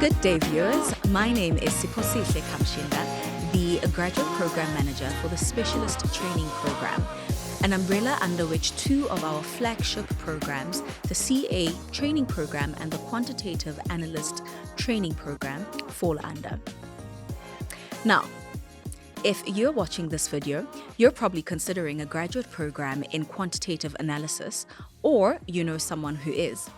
Good day, viewers. My name is Siphosihle Kamushinda, the Graduate Program Manager for the Specialist Training Program, an umbrella under which two of our flagship programs, the CA Training Program and the Quantitative Analyst Training Program, fall under. Now, if you're watching this video, you're probably considering a graduate program in quantitative analysis, or you know someone who is.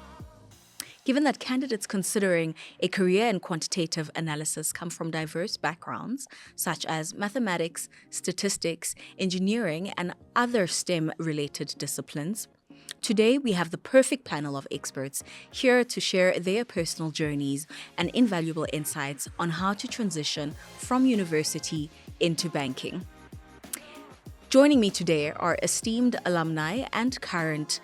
Given that candidates considering a career in quantitative analysis come from diverse backgrounds, such as mathematics, statistics, engineering, and other STEM-related disciplines, today we have the perfect panel of experts here to share their personal journeys and invaluable insights on how to transition from university into banking. Joining me today are esteemed alumni and current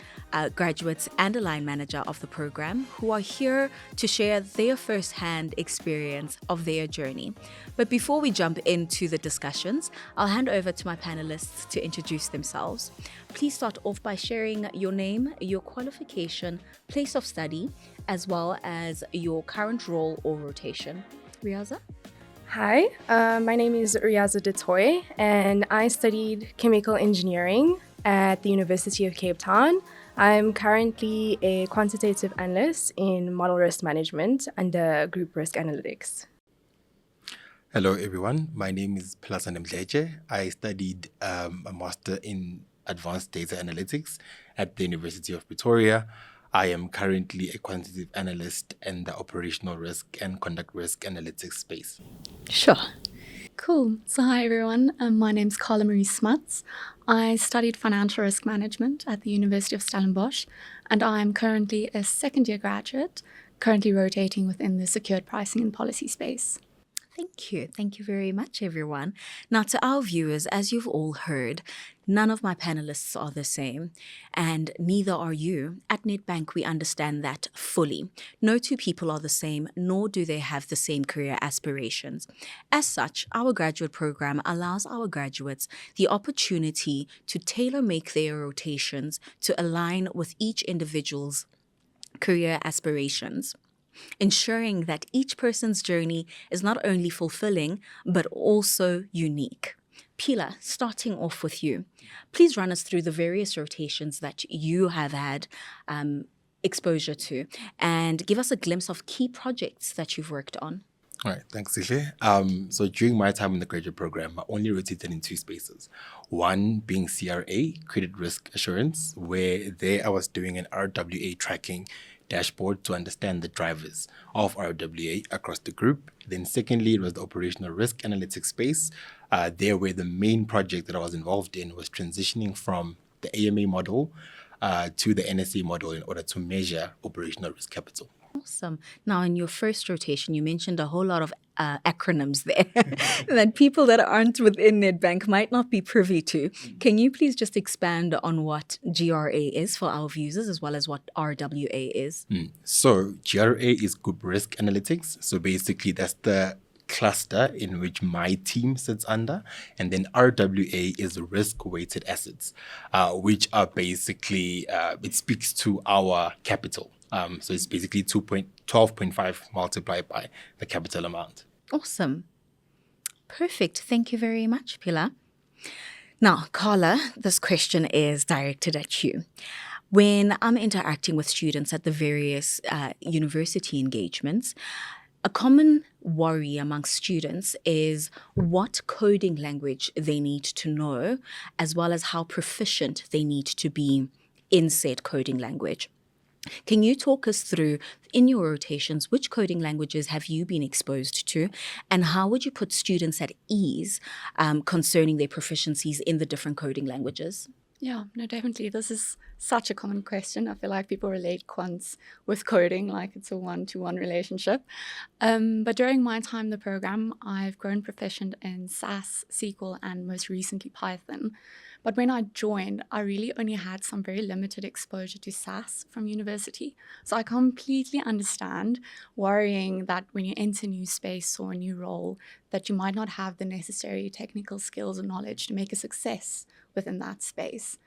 graduates and a line manager of the program who are here to share their first-hand experience of their journey. But before we jump into the discussions, I'll hand over to my panelists to introduce themselves. Please start off by sharing your name, your qualification, place of study, as well as your current role or rotation. Riaza? Hi, my name is Riaza Detoy, and I studied chemical engineering at the University of Cape Town. I'm currently a quantitative analyst in model risk management under group risk analytics. Hello, everyone. My name is Plasane Mdleje. I studied a master in advanced data analytics at the University of Pretoria. I am currently a quantitative analyst in the operational risk and conduct risk analytics space. Sure. Cool. So hi everyone, my name's Carla Marie Smuts. I studied financial risk management at the University of Stellenbosch, and I'm currently a second year graduate, currently rotating within the secured pricing and policy space. Thank you. Thank you very much, everyone. Now, to our viewers, as you've all heard, none of my panelists are the same, and neither are you. At Nedbank, we understand that fully. No two people are the same, nor do they have the same career aspirations. As such, our graduate program allows our graduates the opportunity to tailor-make their rotations to align with each individual's career aspirations, ensuring that each person's journey is not only fulfilling, but also unique. Pila, starting off with you, please run us through the various rotations that you have had exposure to and give us a glimpse of key projects that you've worked on. All right, thanks, Sihle. So during my time in the graduate program, I only rotated in two spaces. One being CRA, Credit Risk Assurance, where there I was doing an RWA tracking dashboard to understand the drivers of RWA across the group. Then secondly, it was the operational risk analytics space, there where the main project that I was involved in was transitioning from the AMA model to the NSA model in order to measure operational risk capital. Awesome. Now, in your first rotation, you mentioned a whole lot of acronyms there that people that aren't within Nedbank might not be privy to. Can you please just expand on what GRA is for our viewers, as well as what RWA is? So GRA is Group Risk Analytics. So basically, that's the cluster in which my team sits under. And then RWA is risk-weighted assets, which are basically, it speaks to our capital. So it's basically 12.5 multiplied by the capital amount. Awesome. Perfect. Thank you very much, Pila. Now, Carla, this question is directed at you. When I'm interacting with students at the various university engagements, a common worry amongst students is what coding language they need to know, as well as how proficient they need to be in said coding language. Can you talk us through, in your rotations, which coding languages have you been exposed to, and how would you put students at ease concerning their proficiencies in the different coding languages? Yeah, no, definitely. This is such a common question. I feel like people relate quants with coding like it's a one-to-one relationship. But during my time in the program, I've grown proficient in SAS, SQL, and most recently Python. But when I joined, I really only had some very limited exposure to SAS from university. So I completely understand worrying that when you enter a new space or a new role, that you might not have the necessary technical skills or knowledge to make a success within that space.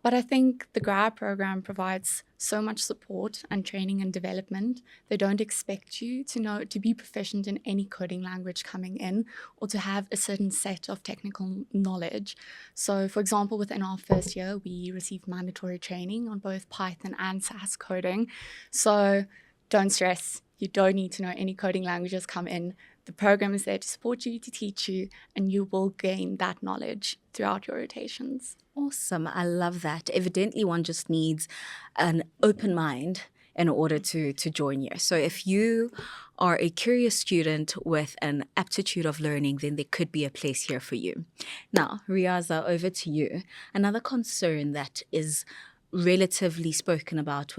But I think the grad program provides so much support and training and development. They don't expect you to be proficient in any coding language coming in or to have a certain set of technical knowledge. So, for example, within our first year, we received mandatory training on both Python and SAS coding. So don't stress. You don't need to know any coding languages come in. The program is there to support you, to teach you, and you will gain that knowledge throughout your rotations. Awesome. I love that. Evidently, one just needs an open mind in order to join you. So if you are a curious student with an aptitude of learning, then there could be a place here for you. Now, Riaza, over to you. Another concern that is relatively spoken about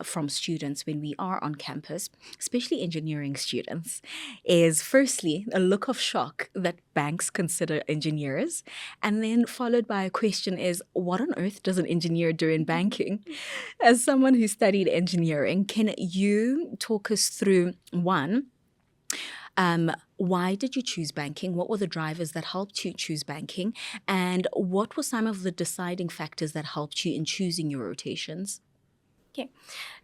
from students when we are on campus, especially engineering students, is firstly a look of shock that banks consider engineers, and then followed by a question is, what on earth does an engineer do in banking? As someone who studied engineering, can you talk us through why did you choose banking? What were the drivers that helped you choose banking? And what were some of the deciding factors that helped you in choosing your rotations? Okay.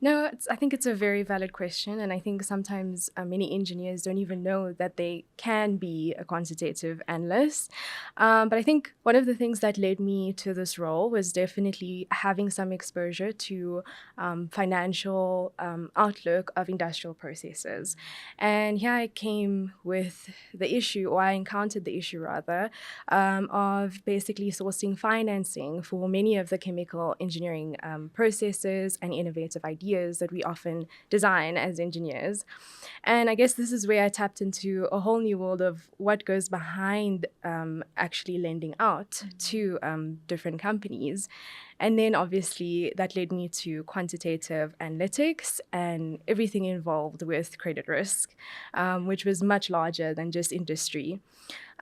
No, I think it's a very valid question. And I think sometimes many engineers don't even know that they can be a quantitative analyst. But I think one of the things that led me to this role was definitely having some exposure to financial outlook of industrial processes. And here I came with the issue, or I encountered the issue rather, of basically sourcing financing for many of the chemical engineering processes and innovative ideas that we often design as engineers. And I guess this is where I tapped into a whole new world of what goes behind actually lending out to different companies. And then obviously that led me to quantitative analytics and everything involved with credit risk, which was much larger than just industry.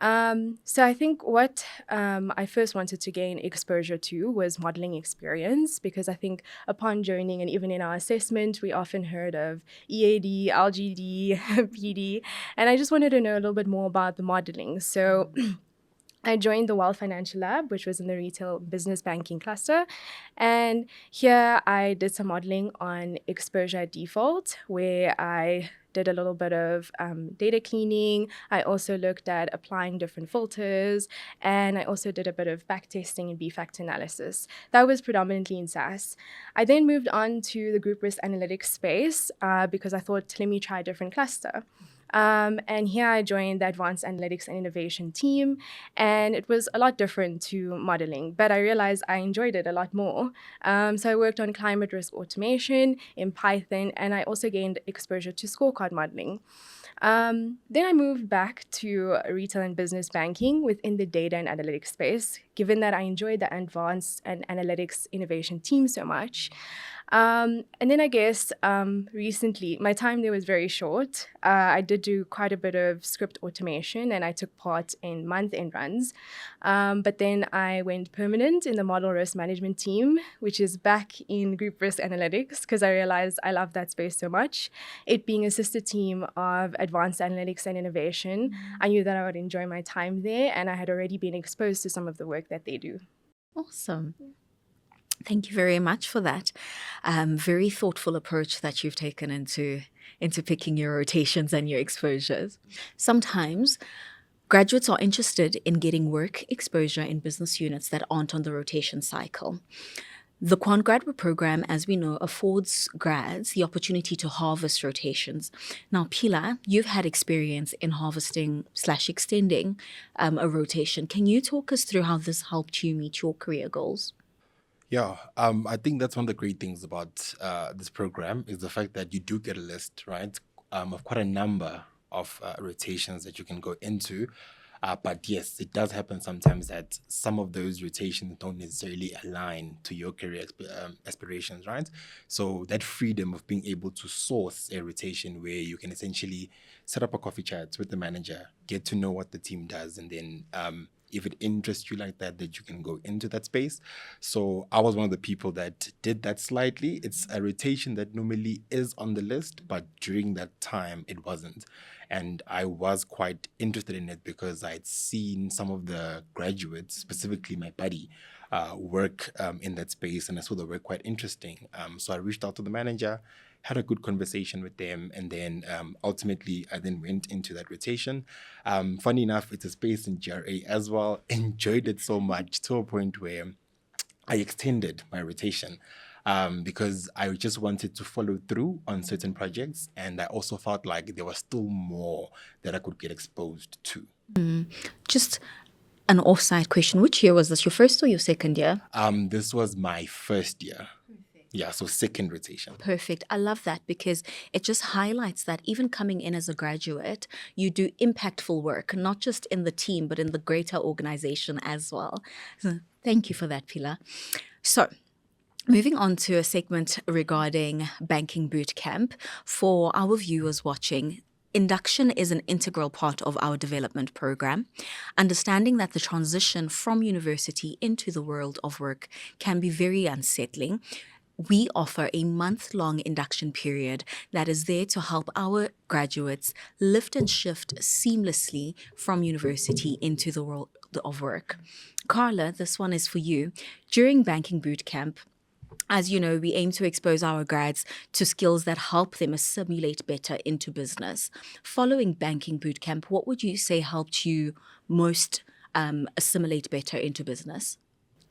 So I think what I first wanted to gain exposure to was modeling experience, because I think upon joining and even in our assessment, we often heard of EAD, LGD, PD, and I just wanted to know a little bit more about the modeling. So I joined the Wealth Financial Lab, which was in the retail business banking cluster. And here I did some modeling on exposure at default, where I did a little bit of data cleaning. I also looked at applying different filters, and I also did a bit of backtesting and B-factor analysis. That was predominantly in SAS. I then moved on to the group risk analytics space because I thought, let me try a different cluster. And here I joined the Advanced Analytics and Innovation team, and it was a lot different to modeling, but I realized I enjoyed it a lot more. So I worked on climate risk automation in Python, and I also gained exposure to scorecard modeling. Then I moved back to retail and business banking within the data and analytics space, given that I enjoyed the advanced and analytics innovation team so much. And then I guess recently, my time there was very short. I did do quite a bit of script automation, and I took part in month-end runs. But then I went permanent in the model risk management team, which is back in group risk analytics, because I realized I love that space so much. It being a sister team of advanced analytics and innovation, I knew that I would enjoy my time there, and I had already been exposed to some of the work that they do. Awesome. Thank you very much for that. Very thoughtful approach that you've taken into picking your rotations and your exposures. Sometimes graduates are interested in getting work exposure in business units that aren't on the rotation cycle. The Quant graduate program, as we know, affords grads the opportunity to harvest rotations. Now, Pila, you've had experience in harvesting/extending a rotation. Can you talk us through how this helped you meet your career goals? Yeah, I think that's one of the great things about this program is the fact that you do get a list, right, of quite a number of rotations that you can go into. But yes, it does happen sometimes that some of those rotations don't necessarily align to your career aspirations, right? So that freedom of being able to source a rotation where you can essentially set up a coffee chat with the manager, get to know what the team does, and then if it interests you like that you can go into that space. So I was one of the people that did that slightly. It's a rotation that normally is on the list, but during that time, it wasn't. And I was quite interested in it because I'd seen some of the graduates, specifically my buddy, work in that space, and I saw the work quite interesting. So I reached out to the manager, had a good conversation with them, and then ultimately I then went into that rotation. Funny enough, it's a space in GRA as well. Enjoyed it so much to a point where I extended my rotation because I just wanted to follow through on certain projects, and I also felt like there was still more that I could get exposed to. Just an offside question. Which year was this? Your first or your second year? This was my first year. Yeah, so second rotation. Perfect. I love that because it just highlights that even coming in as a graduate, you do impactful work, not just in the team, but in the greater organization as well. So thank you for that, Pilar. So, moving on to a segment regarding Banking Bootcamp. For our viewers watching, induction is an integral part of our development program. Understanding that the transition from university into the world of work can be very unsettling, we offer a month-long induction period that is there to help our graduates lift and shift seamlessly from university into the world of work. Carla, this one is for you. During Banking Bootcamp, as you know, we aim to expose our grads to skills that help them assimilate better into business. Following Banking Bootcamp, what would you say helped you most assimilate better into business?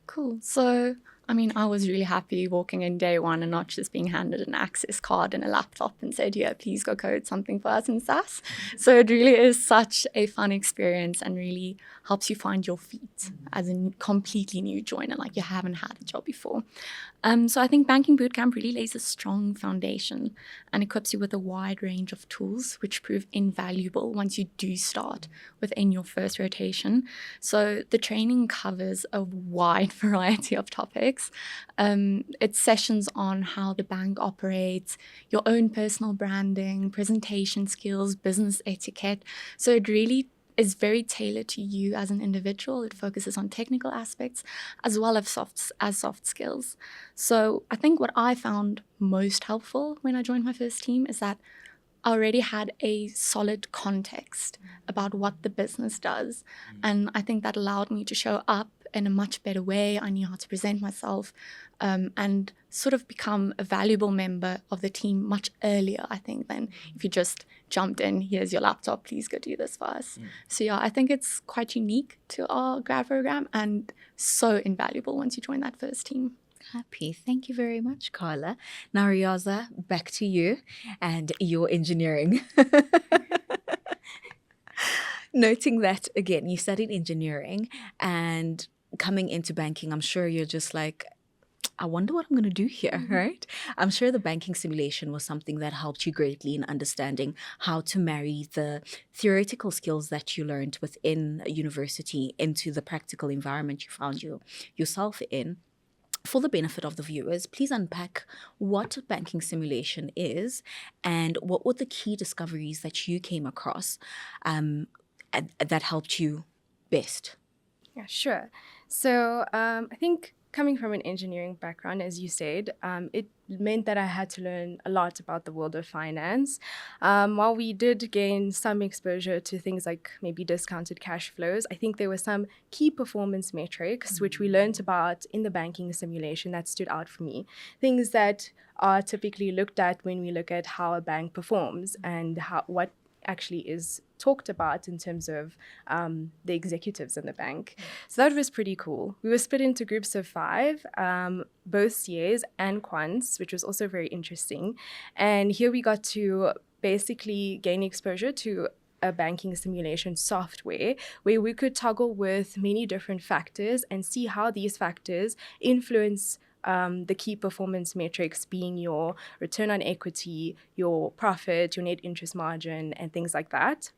Cool. So, I mean, I was really happy walking in day one and not just being handed an access card and a laptop and said, yeah, please go code something for us in SAS. So it really is such a fun experience and really helps you find your feet as a completely new joiner, like you haven't had a job before. So I think Banking Bootcamp really lays a strong foundation and equips you with a wide range of tools which prove invaluable once you do start within your first rotation. So the training covers a wide variety of topics. It's sessions on how the bank operates, your own personal branding, presentation skills, business etiquette. So it really is very tailored to you as an individual. It focuses on technical aspects as well as soft skills. So I think what I found most helpful when I joined my first team is that I already had a solid context about what the business does. And I think that allowed me to show up in a much better way. I knew how to present myself and sort of become a valuable member of the team much earlier, I think, than if you just jumped in, here's your laptop, please go do this for us. So yeah, I think it's quite unique to our grad program and so invaluable once you join that first team. Happy. Thank you very much, Carla. Now, Riaza, back to you and your engineering. Noting that, again, you studied engineering and coming into banking, I'm sure you're just like, I wonder what I'm going to do here, right? I'm sure the banking simulation was something that helped you greatly in understanding how to marry the theoretical skills that you learned within university into the practical environment you found yourself in. For the benefit of the viewers, please unpack what banking simulation is and what were the key discoveries that you came across that helped you best. Yeah, sure. So I think coming from an engineering background, as you said, it meant that I had to learn a lot about the world of finance. While we did gain some exposure to things like maybe discounted cash flows, I think there were some key performance metrics which we learned about in the banking simulation that stood out for me. Things that are typically looked at when we look at how a bank performs and what actually is talked about in terms of the executives in the bank. So that was pretty cool. We were split into groups of 5, both CAs and Quants, which was also very interesting. And here we got to basically gain exposure to a banking simulation software where we could toggle with many different factors and see how these factors influence the key performance metrics, being your return on equity, your profit, your net interest margin, and things like that.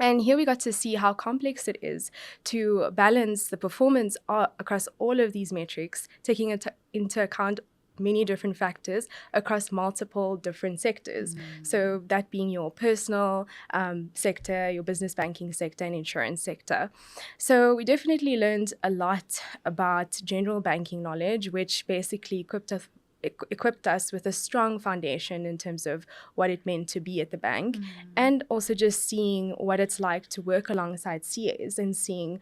And here we got to see how complex it is to balance the performance across all of these metrics, taking into account many different factors across multiple different sectors. So that being your personal sector, your business banking sector, and insurance sector. So we definitely learned a lot about general banking knowledge, which basically equipped us with a strong foundation in terms of what it meant to be at the bank, and also just seeing what it's like to work alongside CAs and seeing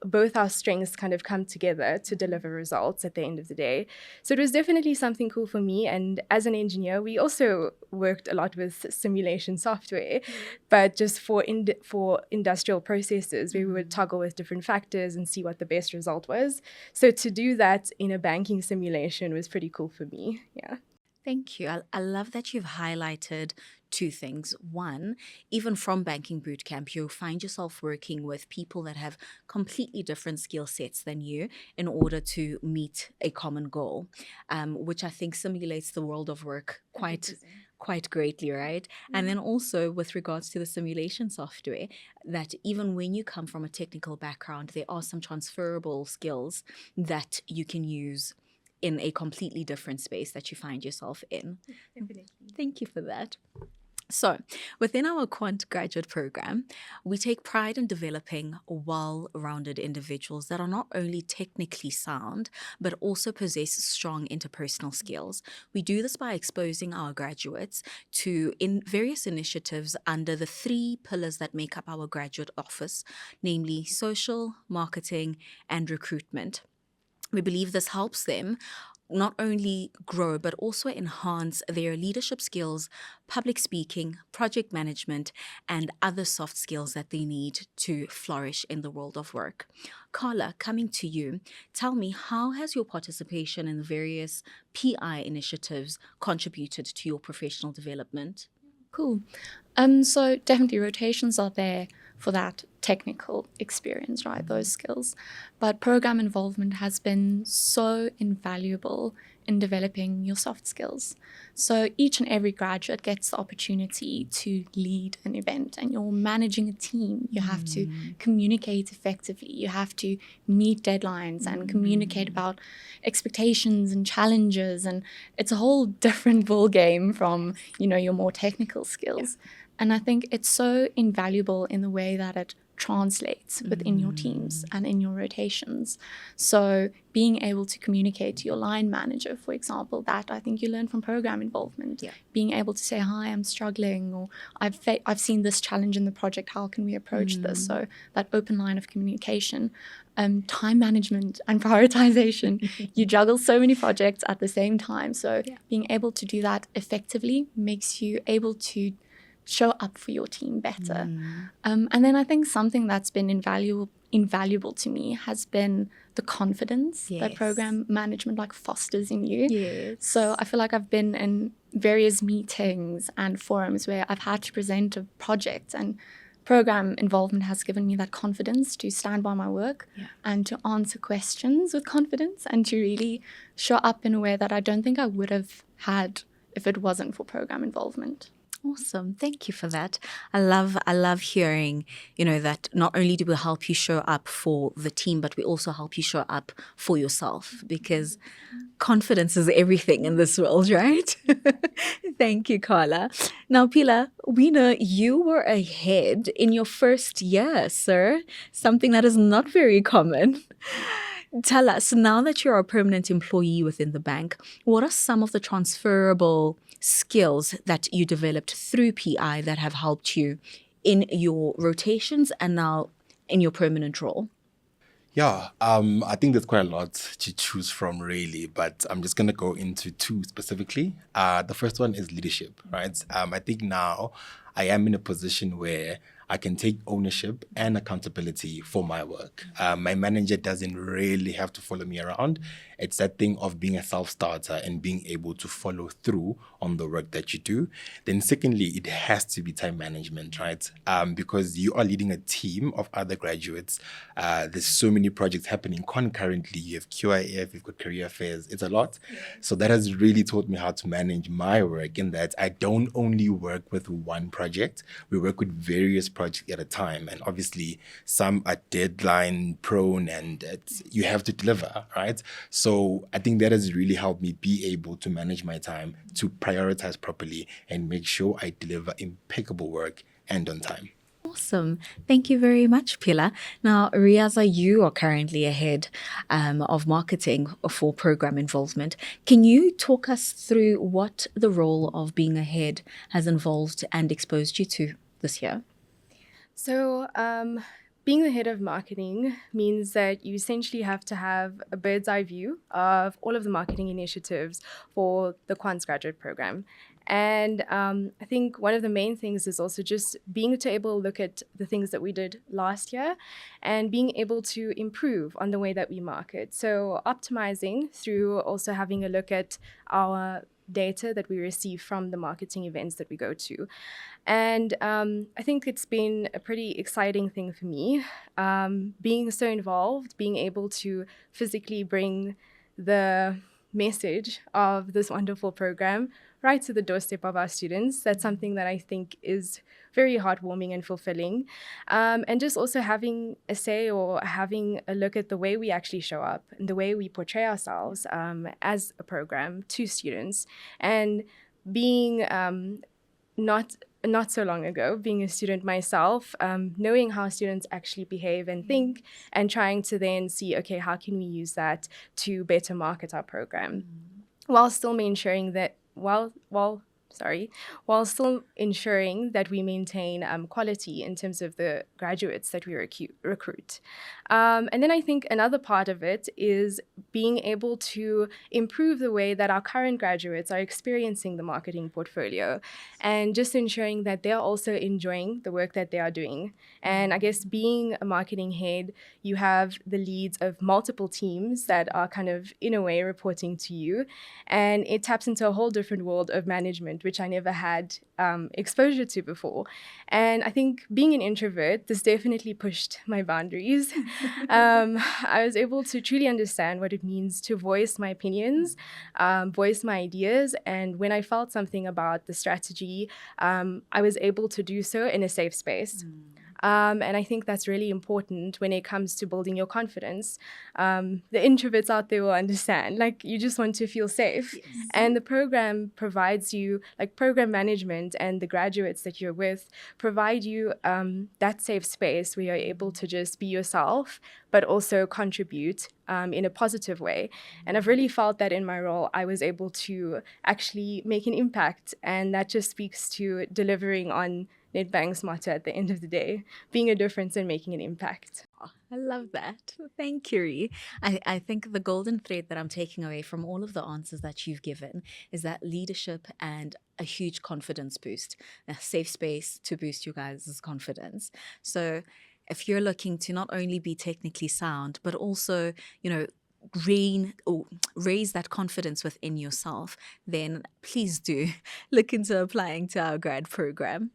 both our strengths kind of come together to deliver results at the end of the day. So it was definitely something cool for me. And as an engineer, we also worked a lot with simulation software, but just for industrial processes, we would toggle with different factors and see what the best result was. So to do that in a banking simulation was pretty cool for me. Yeah. Thank you. I love that you've highlighted two things. One, even from banking bootcamp, you'll find yourself working with people that have completely different skill sets than you in order to meet a common goal, which I think simulates the world of work quite greatly, right? And then also with regards to the simulation software, that even when you come from a technical background, there are some transferable skills that you can use in a completely different space that you find yourself in. Definitely. Thank you for that. So, within our Quant graduate program, we take pride in developing well-rounded individuals that are not only technically sound, but also possess strong interpersonal skills. We do this by exposing our graduates to various initiatives under the 3 pillars that make up our graduate office, namely social, marketing, and recruitment. We believe this helps them not only grow, but also enhance their leadership skills, public speaking, project management, and other soft skills that they need to flourish in the world of work. Carla, coming to you, tell me, how has your participation in the various PI initiatives contributed to your professional development? Cool. So definitely rotations are there for that technical experience, right? Those skills. But program involvement has been so invaluable in developing your soft skills. So each and every graduate gets the opportunity to lead an event, and you're managing a team. You have to communicate effectively. You have to meet deadlines and communicate about expectations and challenges. And it's a whole different ball game from, your more technical skills. Yeah. And I think it's so invaluable in the way that it translates within your teams and in your rotations. So being able to communicate to your line manager, for example, that I think you learn from program involvement. Yeah. Being able to say, hi, I'm struggling, or I've seen this challenge in the project, how can we approach this? So that open line of communication. Time management and prioritization. You juggle so many projects at the same time. So being able to do that effectively makes you able to show up for your team better. And then I think something that's been invaluable to me has been the confidence that program management fosters in you. Yes. So I feel like I've been in various meetings and forums where I've had to present a project, and program involvement has given me that confidence to stand by my work and to answer questions with confidence and to really show up in a way that I don't think I would have had if it wasn't for program involvement. Awesome. Thank you for that. I love hearing, that not only do we help you show up for the team, but we also help you show up for yourself, because confidence is everything in this world, right? Thank you, Carla. Now, Pila, we know you were ahead in your first year, sir, something that is not very common. Tell us, now that you're a permanent employee within the bank, what are some of the transferable skills that you developed through PI that have helped you in your rotations and now in your permanent role? Yeah, I think there's quite a lot to choose from, really, but I'm just going to go into 2 specifically. The first one is leadership, right? I think now I am in a position where I can take ownership and accountability for my work. My manager doesn't really have to follow me around. It's that thing of being a self-starter and being able to follow through on the work that you do. Then secondly, it has to be time management, right? Because you are leading a team of other graduates. There's so many projects happening concurrently. You have QIF, you've got career affairs. It's a lot. So that has really taught me how to manage my work, in that I don't only work with one project. We work with various projects at a time. And obviously, some are deadline prone and you have to deliver, right? So I think that has really helped me be able to manage my time, to prioritize properly, and make sure I deliver impeccable work and on time. Awesome. Thank you very much, Pila. Now, Riaza, you are currently ahead of marketing for program involvement. Can you talk us through what the role of being ahead has involved and exposed you to this year? So being the head of marketing means that you essentially have to have a bird's eye view of all of the marketing initiatives for the Quant graduate program. And I think one of the main things is also just being able to look at the things that we did last year and being able to improve on the way that we market. So optimizing through also having a look at our data that we receive from the marketing events that we go to. And I think it's been a pretty exciting thing for me, being so involved, being able to physically bring the message of this wonderful program right to the doorstep of our students. That's something that I think is very heartwarming and fulfilling. And just also having a say or having a look at the way we actually show up and the way we portray ourselves as a program to students. And being not so long ago, being a student myself, knowing how students actually behave and think and trying to then see, okay, how can we use that to better market our program while still ensuring that while still ensuring that we maintain quality in terms of the graduates that we recruit. And then I think another part of it is being able to improve the way that our current graduates are experiencing the marketing portfolio and just ensuring that they're also enjoying the work that they are doing. And I guess being a marketing head, you have the leads of multiple teams that are kind of, in a way, reporting to you. And it taps into a whole different world of management, which I never had exposure to before. And I think being an introvert, this definitely pushed my boundaries. I was able to truly understand what it means to voice my opinions, voice my ideas. And when I felt something about the strategy, I was able to do so in a safe space. And I think that's really important when it comes to building your confidence. The introverts out there will understand, like, you just want to feel safe. Yes. And the program provides you, like, program management and the graduates that you're with provide you that safe space where you're able to just be yourself, but also contribute in a positive way. And I've really felt that in my role, I was able to actually make an impact. And that just speaks to delivering on Nedbank's motto at the end of the day, being a difference and making an impact. Oh, I love that. Thank you, Ree. I think the golden thread that I'm taking away from all of the answers that you've given is that leadership and a huge confidence boost, a safe space to boost you guys' confidence. So if you're looking to not only be technically sound, but also, raise that confidence within yourself, then please do look into applying to our grad program.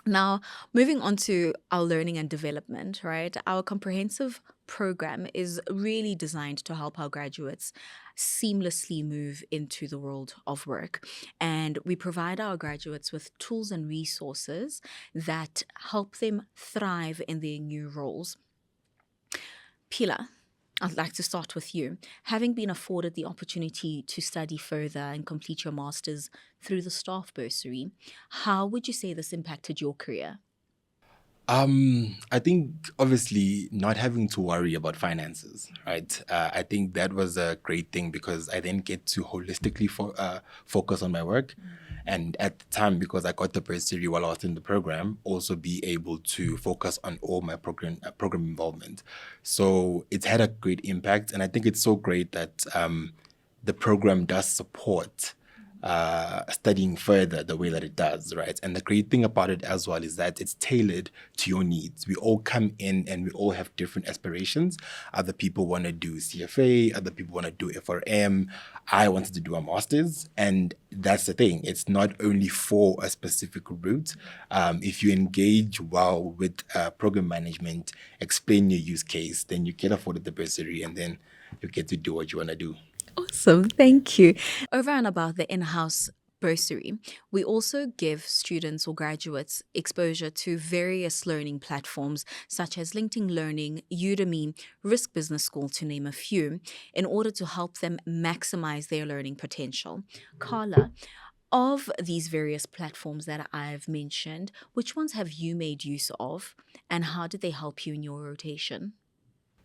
Now, moving on to our learning and development, right? Our comprehensive program is really designed to help our graduates seamlessly move into the world of work. And we provide our graduates with tools and resources that help them thrive in their new roles. Pila, I'd like to start with you. Having been afforded the opportunity to study further and complete your master's through the staff bursary, how would you say this impacted your career? I think obviously not having to worry about finances, right? I think that was a great thing because I then get to holistically focus on my work. And at the time, because I got the bursary while I was in the program, also be able to focus on all my program involvement. So it's had a great impact. And I think it's so great that the program does support studying further the way that it does, right? And the great thing about it as well is that it's tailored to your needs. We all come in and we all have different aspirations. Other people want to do CFA, other people want to do FRM. I wanted to do a master's, and that's the thing. It's not only for a specific route. If you engage well with program management, explain your use case, then you get afforded the bursary, and then you get to do what you want to do. Awesome. Thank you. Over and above the in-house bursary, we also give students or graduates exposure to various learning platforms such as LinkedIn Learning, Udemy, Risk Business School, to name a few, in order to help them maximize their learning potential. Carla, of these various platforms that I've mentioned, which ones have you made use of, and how did they help you in your rotation?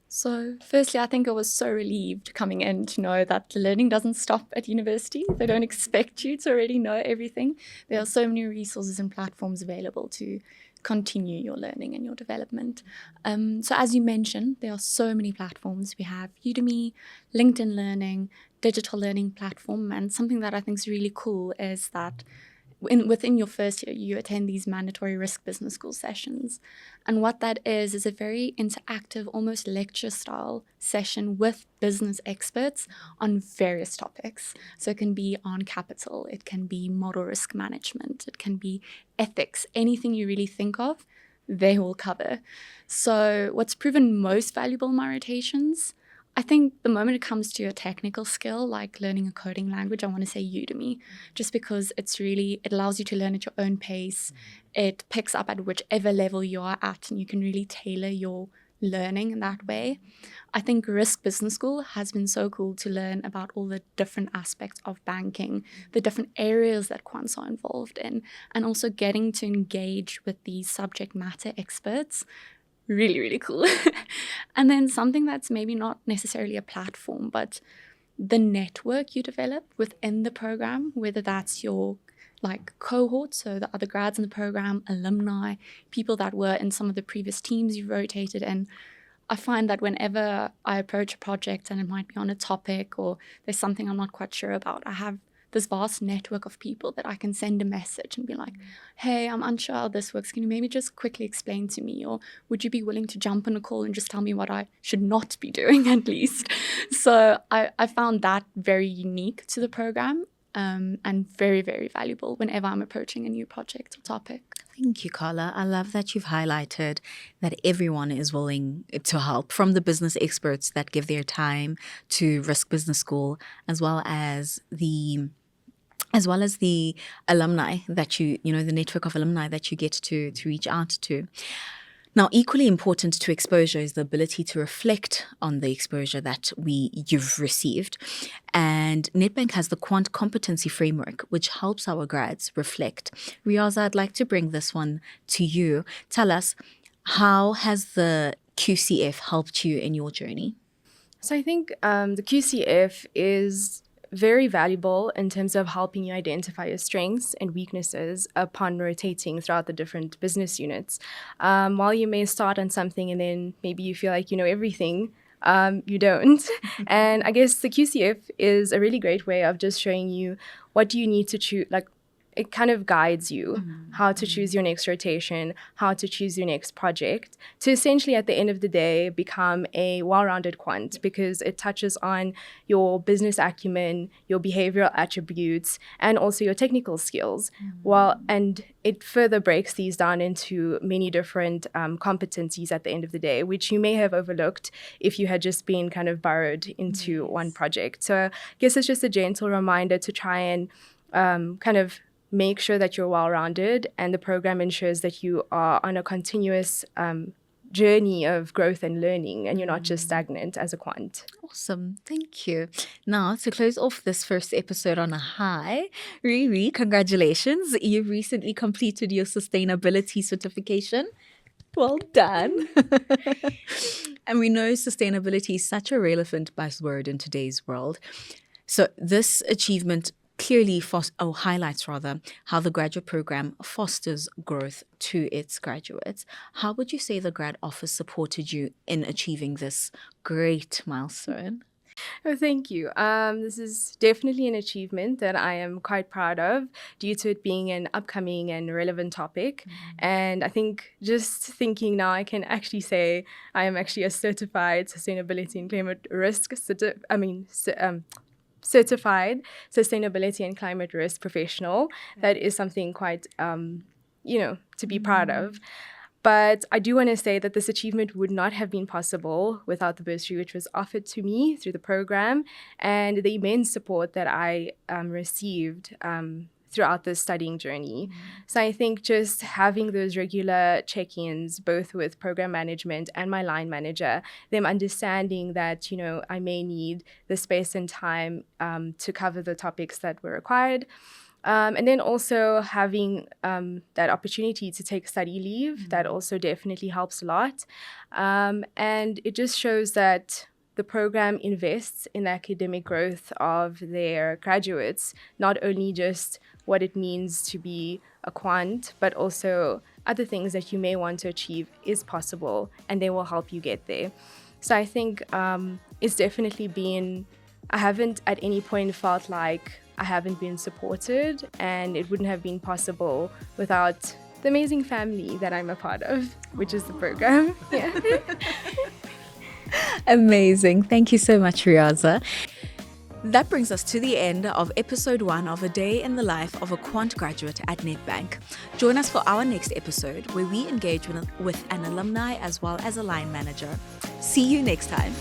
So firstly, I think I was so relieved coming in to know that the learning doesn't stop at university. They don't expect you to already know everything. There are so many resources and platforms available to continue your learning and your development. So as you mentioned, there are so many platforms. We have Udemy, LinkedIn Learning, digital learning platform, and something that I think is really cool is that within your first year, you attend these mandatory risk business school sessions. And what that is a very interactive, almost lecture style session with business experts on various topics. So it can be on capital, it can be model risk management, it can be ethics, anything you really think of, they will cover. So what's proven most valuable in my rotations, I think the moment it comes to a technical skill, like learning a coding language, I want to say Udemy, just because it allows you to learn at your own pace. It picks up at whichever level you are at, and you can really tailor your learning in that way. I think Risk Business School has been so cool to learn about all the different aspects of banking, the different areas that quants are involved in, and also getting to engage with these subject matter experts. Really, really cool. And then something that's maybe not necessarily a platform, but the network you develop within the program, whether that's your cohort, so the other grads in the program, alumni, people that were in some of the previous teams you rotated in. I find that whenever I approach a project and it might be on a topic or there's something I'm not quite sure about, I have this vast network of people that I can send a message and be like, hey, I'm unsure how this works. Can you maybe just quickly explain to me? Or would you be willing to jump on a call and just tell me what I should not be doing at least? So I found that very unique to the program and very, very valuable whenever I'm approaching a new project or topic. Thank you, Carla. I love that you've highlighted that everyone is willing to help, from the business experts that give their time to Risk Business School, as well as the alumni that the network of alumni that you get to reach out to. Now, equally important to exposure is the ability to reflect on the exposure that you've received. And Nedbank has the Quant Competency framework, which helps our grads reflect. Riaza, I'd like to bring this one to you. Tell us, how has the QCF helped you in your journey? So I think the QCF is very valuable in terms of helping you identify your strengths and weaknesses upon rotating throughout the different business units. While you may start on something and then maybe you feel like you know everything, you don't. And I guess the QCF is a really great way of just showing you what do you need to choose, it kind of guides you how to choose your next rotation, how to choose your next project, to essentially at the end of the day become a well-rounded quant, because it touches on your business acumen, your behavioral attributes, and also your technical skills. And it further breaks these down into many different competencies at the end of the day, which you may have overlooked if you had just been kind of burrowed into one project. So I guess it's just a gentle reminder to try and kind of make sure that you're well-rounded, and the program ensures that you are on a continuous journey of growth and learning, and you're not just stagnant as a quant. Awesome. Thank you. Now, to close off this first episode on a high, Riri, congratulations. You've recently completed your sustainability certification. Well done. And we know sustainability is such a relevant buzzword in today's world. So this achievement clearly highlights how the graduate program fosters growth to its graduates. How would you say the grad office supported you in achieving this great milestone? Oh, thank you. This is definitely an achievement that I am quite proud of, due to it being an upcoming and relevant topic. And I think just thinking now, I can actually say I am actually a certified sustainability and climate risk certified sustainability and climate risk professional. That is something quite, to be proud of. But I do want to say that this achievement would not have been possible without the bursary which was offered to me through the program, and the immense support that I received throughout this studying journey. So I think just having those regular check-ins, both with program management and my line manager, them understanding that, I may need the space and time to cover the topics that were required. And then also having that opportunity to take study leave, that also definitely helps a lot. And it just shows that the program invests in the academic growth of their graduates, not only just what it means to be a quant, but also other things that you may want to achieve is possible, and they will help you get there. So I think it's definitely been, I haven't at any point felt like I haven't been supported, and it wouldn't have been possible without the amazing family that I'm a part of, which is the program. Yeah. Amazing. Thank you so much, Riaza. That brings us to the end of episode 1 of A Day in the Life of a Quant Graduate at Nedbank. Join us for our next episode, where we engage with an alumni as well as a line manager. See you next time.